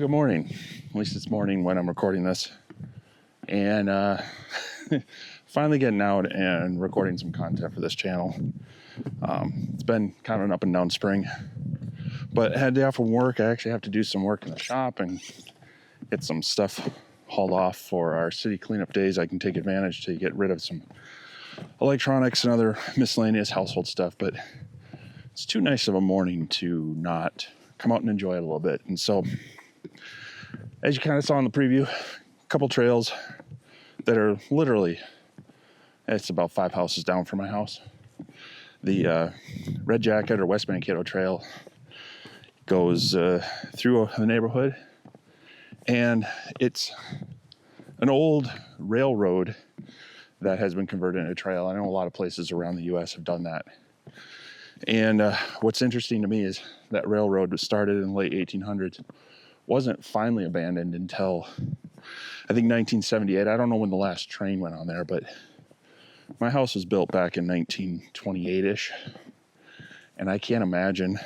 good morning. At least it's morning when I'm recording this. And finally getting out and recording some content for this channel. It's been kind of an up and down spring. But I had the day off from work. I actually have to do some work in the shop and get some stuff hauled off for our city cleanup days. I can take advantage to get rid of some electronics and other miscellaneous household stuff. But it's too nice of a morning to not come out and enjoy it a little bit. And so, as you kind of saw in the preview, a couple trails that are literally, it's about 5 houses down from my house. The Red Jacket or West Mankato Trail goes through the neighborhood, and it's an old railroad that has been converted into a trail. I know a lot of places around the U.S. have done that. And what's interesting to me is that railroad was started in the late 1800s. Wasn't finally abandoned until, I think, 1978. I don't know when the last train went on there, but my house was built back in 1928-ish. And I can't imagine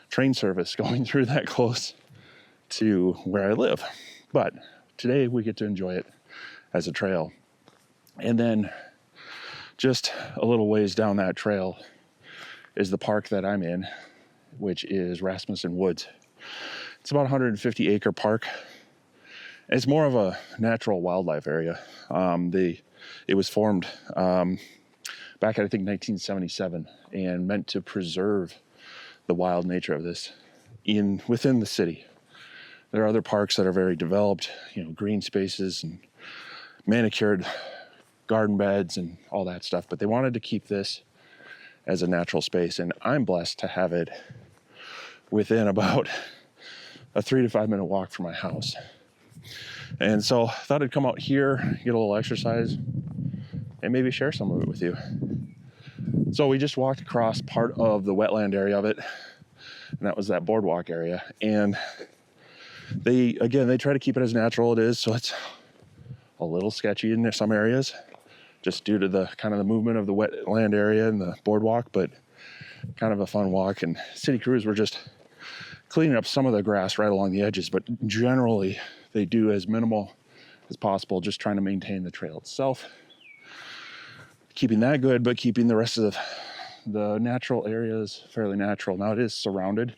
train service going through that close to where I live. But today we get to enjoy it as a trail. And then just a little ways down that trail is the park that I'm in, which is Rasmussen Woods. It's about a 150-acre park. It's more of a natural wildlife area. It was formed back in, I think, 1977 and meant to preserve the wild nature of this within the city. There are other parks that are very developed, green spaces and manicured garden beds and all that stuff, but they wanted to keep this as a natural space, and I'm blessed to have it within about a 3 to 5 minute walk from my house. And so I thought I'd come out here, get a little exercise, and maybe share some of it with you. So we just walked across part of the wetland area of it, and that was that boardwalk area. And they try to keep it as natural as it is, so it's a little sketchy in some areas, just due to the kind of the movement of the wetland area and the boardwalk, but kind of a fun walk. And city crews were just cleaning up some of the grass right along the edges, but generally they do as minimal as possible, just trying to maintain the trail itself, keeping that good, but keeping the rest of the natural areas fairly natural. Now it is surrounded.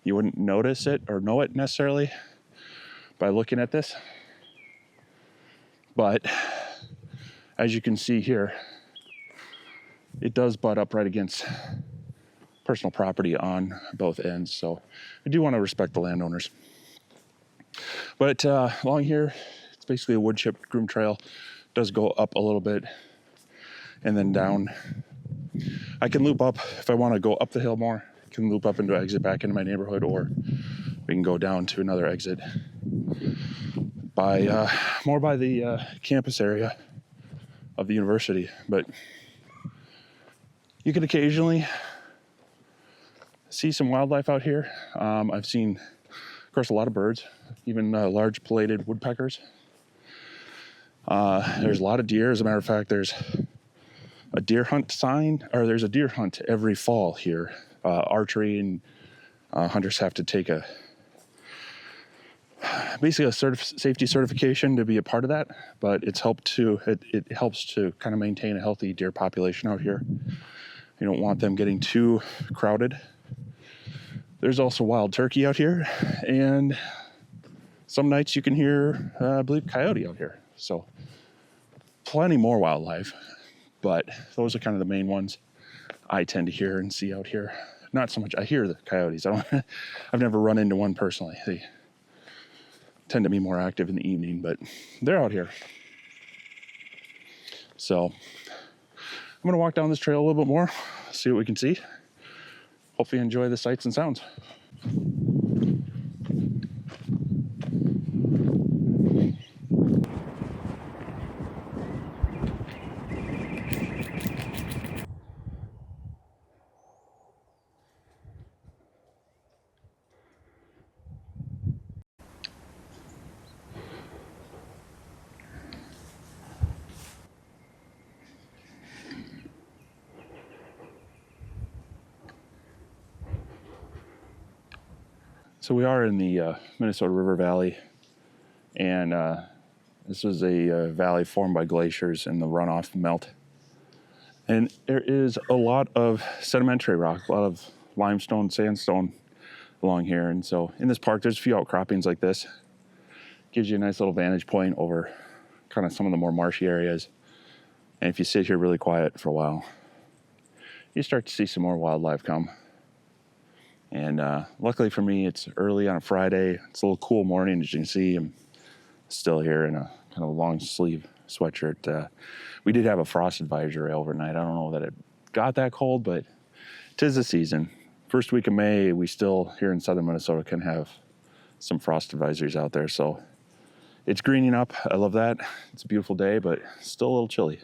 You wouldn't notice it or know it necessarily by looking at this, but as you can see here, it does butt up right against personal property on both ends. So I do want to respect the landowners. But along here, it's basically a wood chip groom trail. It does go up a little bit and then down. I can loop up if I want to go up the hill more. I can loop up into exit back into my neighborhood, or we can go down to another exit by more by the campus area of the university. But you can occasionally see some wildlife out here. I've seen, of course, a lot of birds, even large pileated woodpeckers. There's a lot of deer. As a matter of fact, there's a deer hunt sign, or there's a deer hunt every fall here. Archery and hunters have to take basically a safety certification to be a part of that, but it helps to kind of maintain a healthy deer population out here. You don't want them getting too crowded. There's also wild turkey out here, and some nights you can hear, I believe, coyote out here. So plenty more wildlife, but those are kind of the main ones I tend to hear and see out here. Not so much, I hear the coyotes. I've never run into one personally. They tend to be more active in the evening, but they're out here. So I'm going to walk down this trail a little bit more, see what we can see. Hopefully enjoy the sights and sounds. So we are in the Minnesota River Valley, and this was a valley formed by glaciers and the runoff melt. And there is a lot of sedimentary rock, a lot of limestone, sandstone along here. And so in this park, there's a few outcroppings like this. Gives you a nice little vantage point over kind of some of the more marshy areas. And if you sit here really quiet for a while, you start to see some more wildlife come. And luckily for me, it's early on a Friday. It's a little cool morning. As you can see, I'm still here in a kind of a long sleeve sweatshirt. We did have a frost advisory overnight. I don't know that it got that cold, but 'tis the season. First week of May, we still, here in southern Minnesota, can have some frost advisories out there. So it's greening up. I love that. It's a beautiful day, but still a little chilly.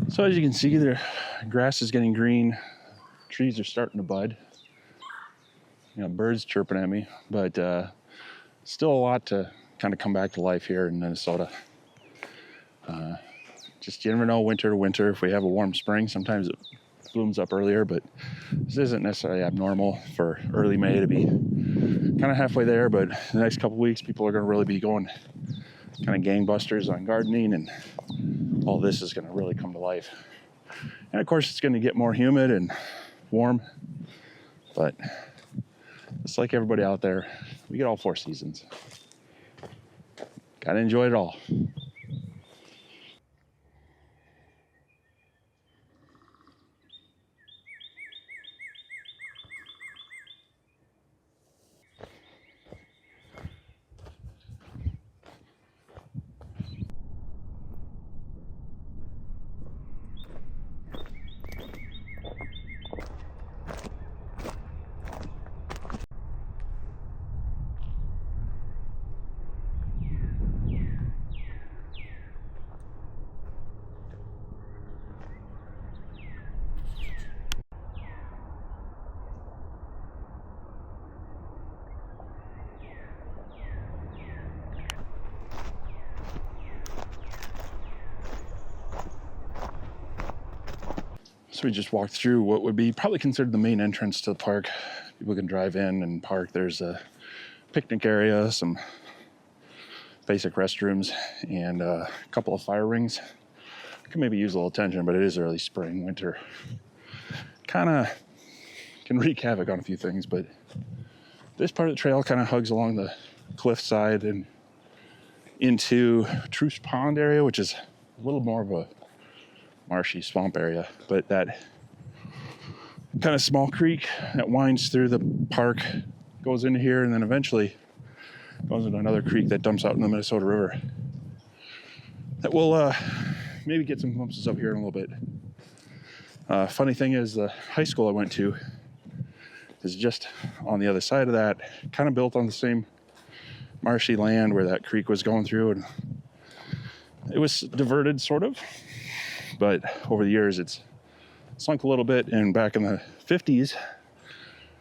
So as you can see, the grass is getting green. Trees are starting to bud. You know, birds chirping at me, but still a lot to kind of come back to life here in Minnesota. Just you never know, winter to winter. If we have a warm spring, sometimes it blooms up earlier, but this isn't necessarily abnormal for early May to be kind of halfway there. But the next couple weeks, people are going to really be going kind of gangbusters on gardening, and all this is going to really come to life. And of course, it's going to get more humid and warm, but just like everybody out there, we get all 4 seasons. Got to enjoy it all. So we just walked through what would be probably considered the main entrance to the park. People can drive in and park. There's a picnic area, some basic restrooms, and a couple of fire rings. Can maybe use a little attention, but it is early spring. Winter kind of can wreak havoc on a few things, but this part of the trail kind of hugs along the cliff side and into Truce Pond area, which is a little more of a marshy swamp area, but that kind of small creek that winds through the park goes into here, and then eventually goes into another creek that dumps out in the Minnesota River. That will maybe get some glimpses of here in a little bit. Funny thing is, the high school I went to is just on the other side of that, kind of built on the same marshy land where that creek was going through, and it was diverted sort of, but over the years it's sunk a little bit. And back in the 50s,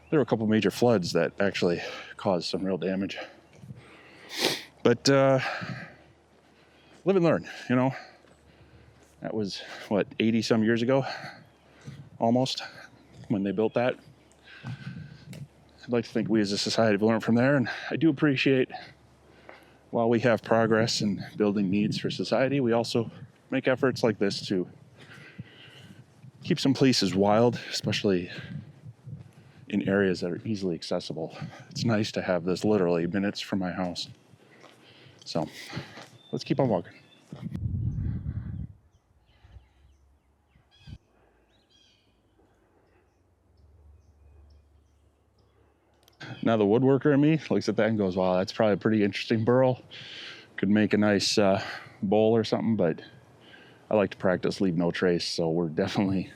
there were a couple major floods that actually caused some real damage. But live and learn, you know. That was, 80 some years ago, almost, when they built that. I'd like to think we as a society have learned from there, and I do appreciate while we have progress in building needs for society, we also make efforts like this to keep some places wild, especially in areas that are easily accessible. It's nice to have this literally minutes from my house. So let's keep on walking. Now the woodworker in me looks at that and goes, wow, that's probably a pretty interesting burl. Could make a nice bowl or something, but I like to practice leave no trace, so we're definitely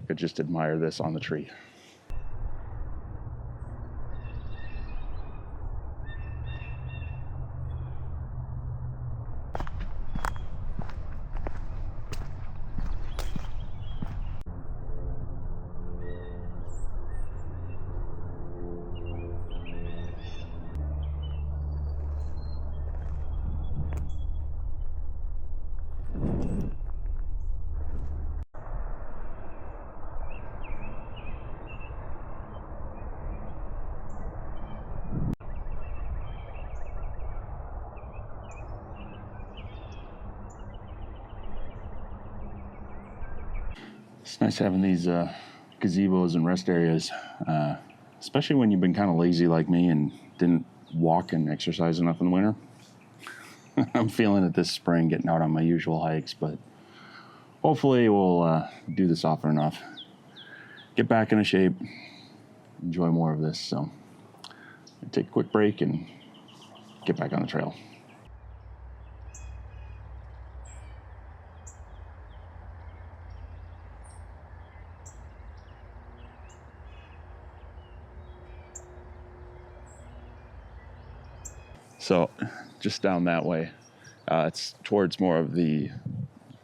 could just admire this on the tree. It's nice having these gazebos and rest areas, especially when you've been kind of lazy like me and didn't walk and exercise enough in the winter. I'm feeling it this spring, getting out on my usual hikes, but hopefully we'll do this often enough. Get back into shape, enjoy more of this. So take a quick break and get back on the trail. So just down that way, it's towards more of the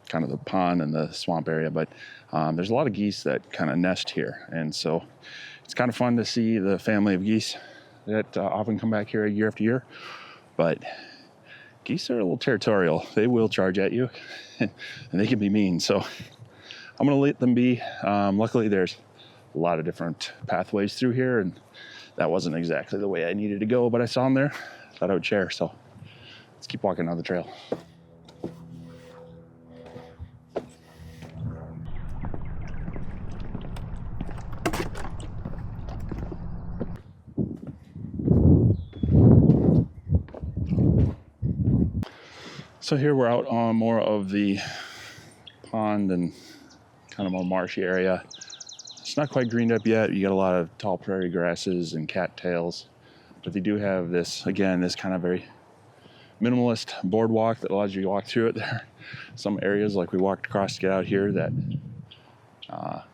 kind of the pond and the swamp area, but there's a lot of geese that kind of nest here. And so it's kind of fun to see the family of geese that often come back here year after year. But geese are a little territorial. They will charge at you and they can be mean. So I'm going to let them be. Luckily, there's a lot of different pathways through here, and that wasn't exactly the way I needed to go, but I saw them there. Thought I would share, so let's keep walking down the trail. So here we're out on more of the pond and kind of more marshy area. It's not quite greened up yet. You got a lot of tall prairie grasses and cattails. But they do have this, again, this kind of very minimalist boardwalk that allows you to walk through it. There are some areas like we walked across to get out here that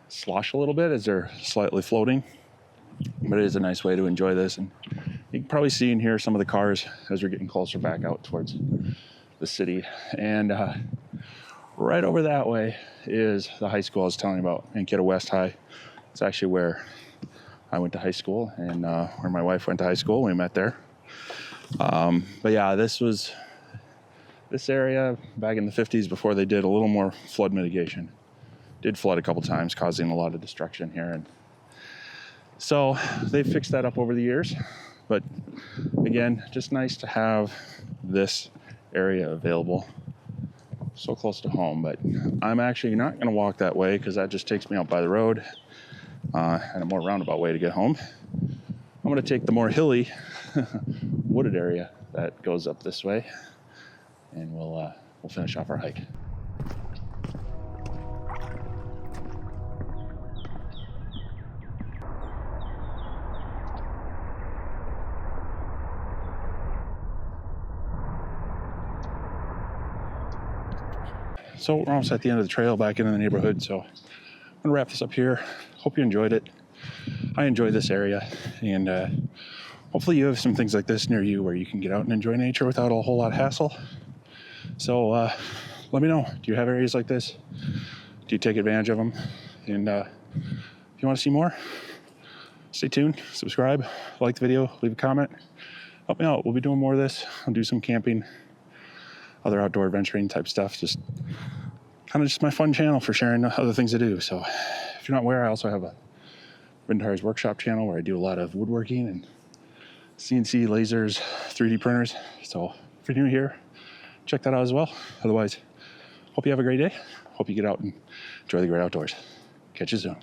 slosh a little bit as they're slightly floating. But it is a nice way to enjoy this. And you can probably see and hear some of the cars as we're getting closer back out towards the city. And right over that way is the high school I was telling you about, Mankato West High. It's actually where I went to high school, and where my wife went to high school. We met there. But yeah, this area back in the 50s before they did a little more flood mitigation. Did flood a couple times, causing a lot of destruction here. And so they fixed that up over the years. But again, just nice to have this area available so close to home. But I'm actually not going to walk that way because that just takes me out by the road. And a more roundabout way to get home. I'm going to take the more hilly, wooded area that goes up this way, and we'll finish off our hike. So we're almost at the end of the trail back into the neighborhood, so I'm going to wrap this up here. Hope you enjoyed it. I enjoy this area, and hopefully you have some things like this near you where you can get out and enjoy nature without a whole lot of hassle. So let me know. Do you have areas like this? Do you take advantage of them? And if you want to see more, stay tuned, subscribe, like the video, leave a comment. Help me out. We'll be doing more of this. I'll do some camping, other outdoor adventuring type stuff. Just kind of just my fun channel for sharing other things to do. So if you're not aware, I also have a Vintar's Workshop channel, where I do a lot of woodworking and CNC lasers, 3D printers. So if you're new here, check that out as well. Otherwise, hope you have a great day. Hope you get out and enjoy the great outdoors. Catch you soon.